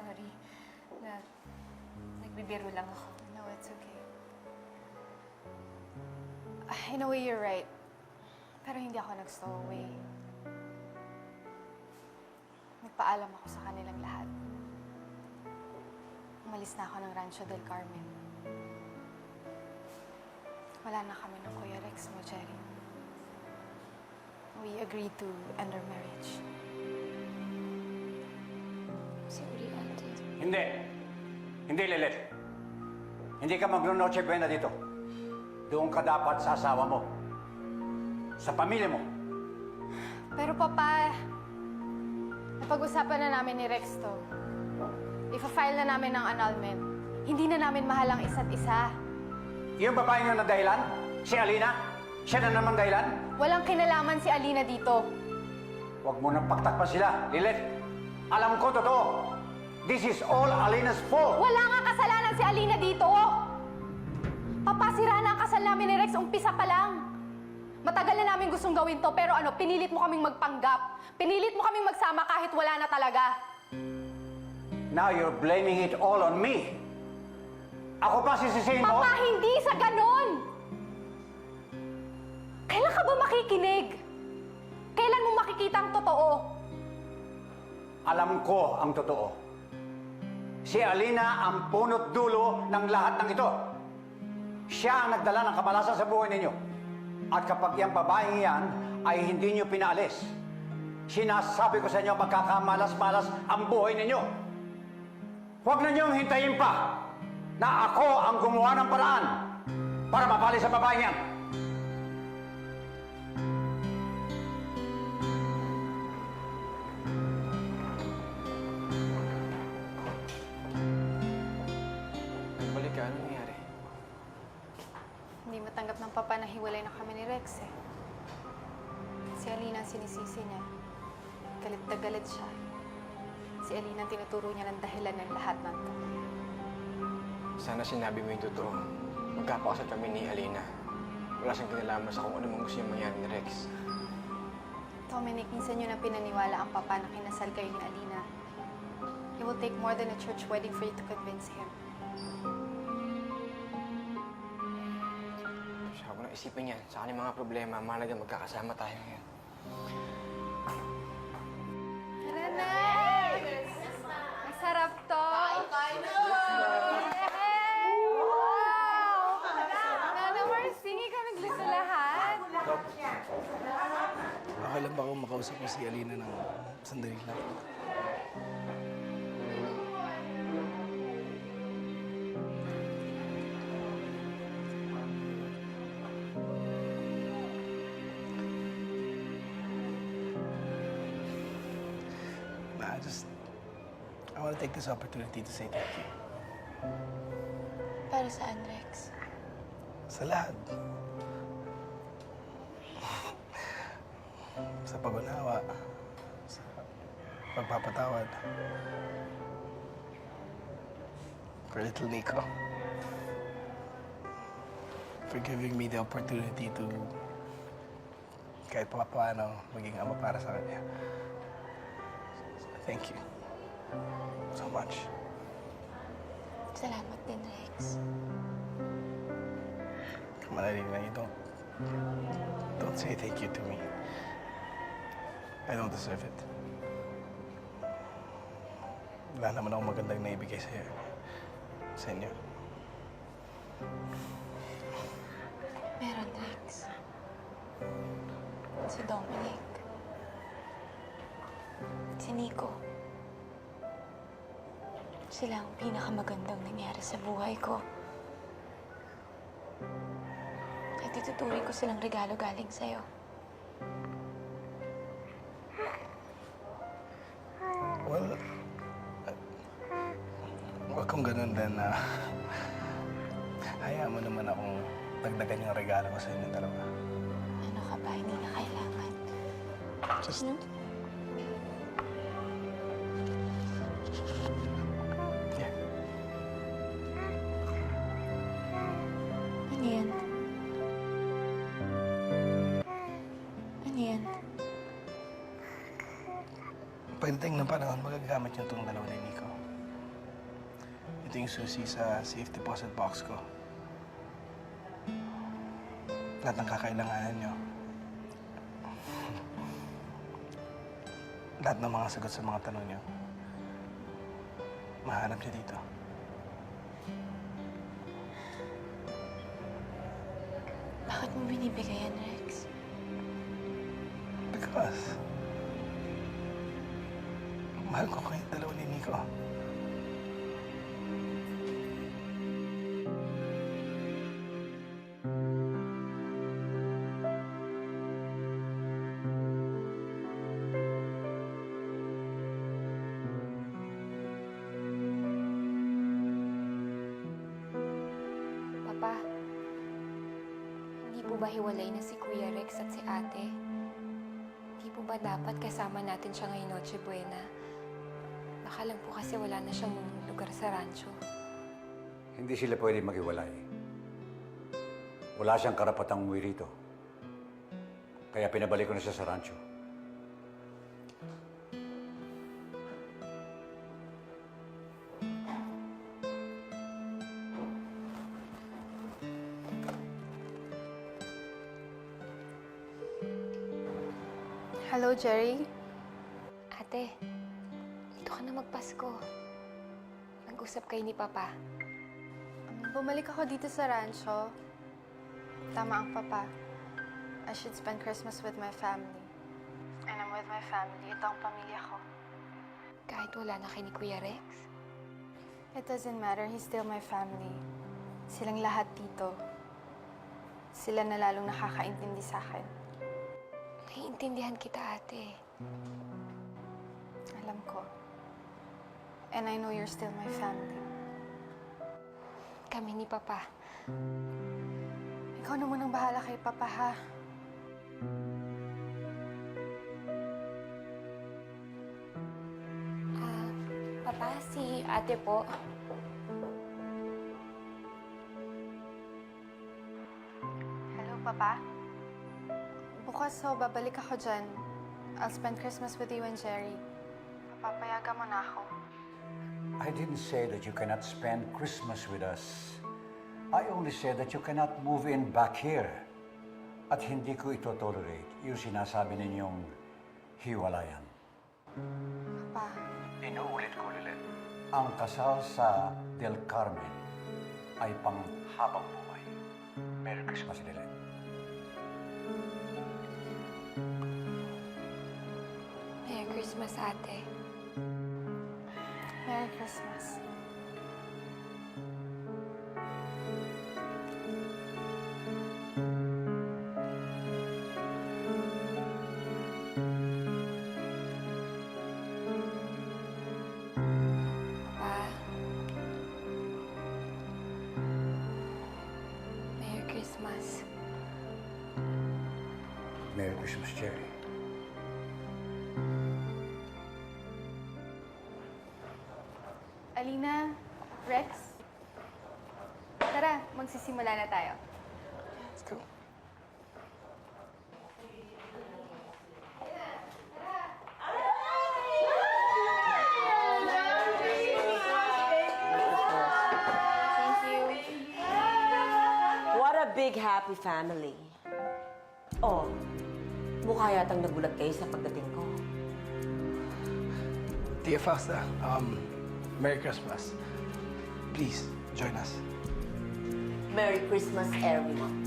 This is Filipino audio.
Sorry. Nagbibiro lang ako. No, it's okay. In a way, you're right. Pero hindi ako nag-stowaway. Nagpaalam ako sa kanilang lahat. Umalis na ako ng Rancho del Carmen. Wala na kami ng Kuya Rex mo, Jerry. We agreed to end our marriage. Sorry, Auntie. Hindi. Hindi, Lilit. Hindi ka magno-noche buena dito. Doon ka dapat sa asawa mo. Sa pamilya mo. Pero Papa, napag-usapan na namin ni Rex to. Ipa-file na namin ng annulment. Hindi na namin mahal ang isa't isa. Yung babae niyo na dahilan, si Alina, siya na naman dahilan. Walang kinalaman si Alina dito. Huwag mo nang paktakpan sila, Lilit. Alam ko totoo. This is all Alina's fault. Wala nga kasalanan si Alina dito! Papa, sira na ang kasal namin ni Rex, umpisa pa lang. Matagal na namin gustong gawin to, pero pinilit mo kaming magpanggap. Pinilit mo kaming magsama kahit wala na talaga. Now you're blaming it all on me. Ako pa sisisihin mo? Papa, hindi sa ganon! Kailan ka ba makikinig? Kailan mo makikita ang totoo? Alam ko ang totoo. Si Alina ang punot dulo ng lahat ng ito. Siya ang nagdala ng kamalasan sa buhay ninyo. At kapag yung babaeng yan ay hindi nyo pinaalis, sinasabi ko sa inyo magkakamalas-malas ang buhay ninyo. Huwag na niyong hintayin pa na ako ang gumawa ng paraan para mapalis sa babaeng yan. Nagbalik ka, anong nangyari? Hindi matanggap ng Papa na hiwalay na kami ni Rex eh. Si Alina ang sinisisi niya. Galit na galit siya. Si Alina ang tinuturo niya ng dahilan ng lahat ng to. Sana sinabi mo yung totoo. Magkapakasal kami ni Alina. Wala siyang kinalaman sa kung ano mang gusto niyang mangyari ni Rex. Dominic, minsan niyo na pinaniwala ang Papa na kinasal kayo ni Alina. It will take more than a church wedding for you to convince him. Siya ko na isipin yan. Sa kanyang mga problema, mahalaga magkakasama tayo ngayon. Tara na! Masarap to! Wow! Nana Marcy, ikaw nagluto lahat? Okay lang ba kung makausap mo si Alina ng sandali lang? I want to take this opportunity to say thank you. Para saan, Rex? Sa lahat. Sa pag-unawa. Sa pagpapatawad. For little Nico. For giving me the opportunity to kahit pa paano maging ama para sa kanya. Thank you so much. Salamat din, Rex. Come on, Alina, you don't say thank you to me. I don't deserve it. Wala naman akong magandang naibigay sa'yo. Sa inyo. Meron, Rex. Si Dominic. Si Nico. Sila ang pinakamagandang nangyari sa buhay ko. At ituturing ko silang regalo galing sa'yo. Well, wag kung ganun din na hayaan mo naman akong dagdagan yung regalo ko sa inyong dalawa. Ano ka ba? Hindi na kailangan. Just No? yeah. Ano yan? Ano yan? Pagdating ng panahon, magagamit yung itong dalawa ni Nico. Ito yung susi sa safe deposit box ko. Lahat ng kakailanganan nyo. Lahat ng mga sagot sa mga tanong nyo. Mahanap niyo dito. Bakit mo binibigay yan, Rex? Because mahal ko kayong dalawa ni Nico. Papa, hindi po ba hiwalay na si Kuya Rex at si ate? Hindi po ba dapat kasama natin siya ngayong Noche Buena? Baka lang po kasi wala na siyang lugar sa rancho. Hindi sila pwede maghiwalay. Wala siyang karapatang umuwi rito. Kaya pinabalik ko na siya sa rancho. Hello, Jerry. Ate, dito ka na magpasko. Nag-usap kayo ni Papa. Bumalik ako dito sa rancho. Tama ang Papa. I should spend Christmas with my family. And I'm with my family. Ito ang pamilya ko. Kahit wala na kay ni Kuya Rex? It doesn't matter. He's still my family. Silang lahat dito. Sila na lalong nakakaintindi sa akin. Naiintindihan kita, ate. Alam ko. And I know you're still my family. Kami ni Papa. Ikaw na munang bahala kay Papa, ha? Papa, si ate po. Hello, Papa. Bukas babalik ako dyan. I'll spend Christmas with you and Jerry. Papayagan mo na ako. I didn't say that you cannot spend Christmas with us. I only said that you cannot move in back here. At hindi ko ito tolerate yung sinasabi ninyong hiwalayan. Papa, Inuulit ko, Lilet. Ang kasal sa Del Carmen ay panghabang buhay. Merry Christmas, Lilet. Merry Christmas, ate. Merry Christmas. Papa. Merry Christmas. Merry Christmas, Jerry. Alina, Rex, tara, magsisimula na tayo. Let's go. Thank you. What a big happy family. Oh, mukha yatang nagulat kayo sa pagdating ko. Tia Fausta, Merry Christmas. Please, join us. Merry Christmas, everyone.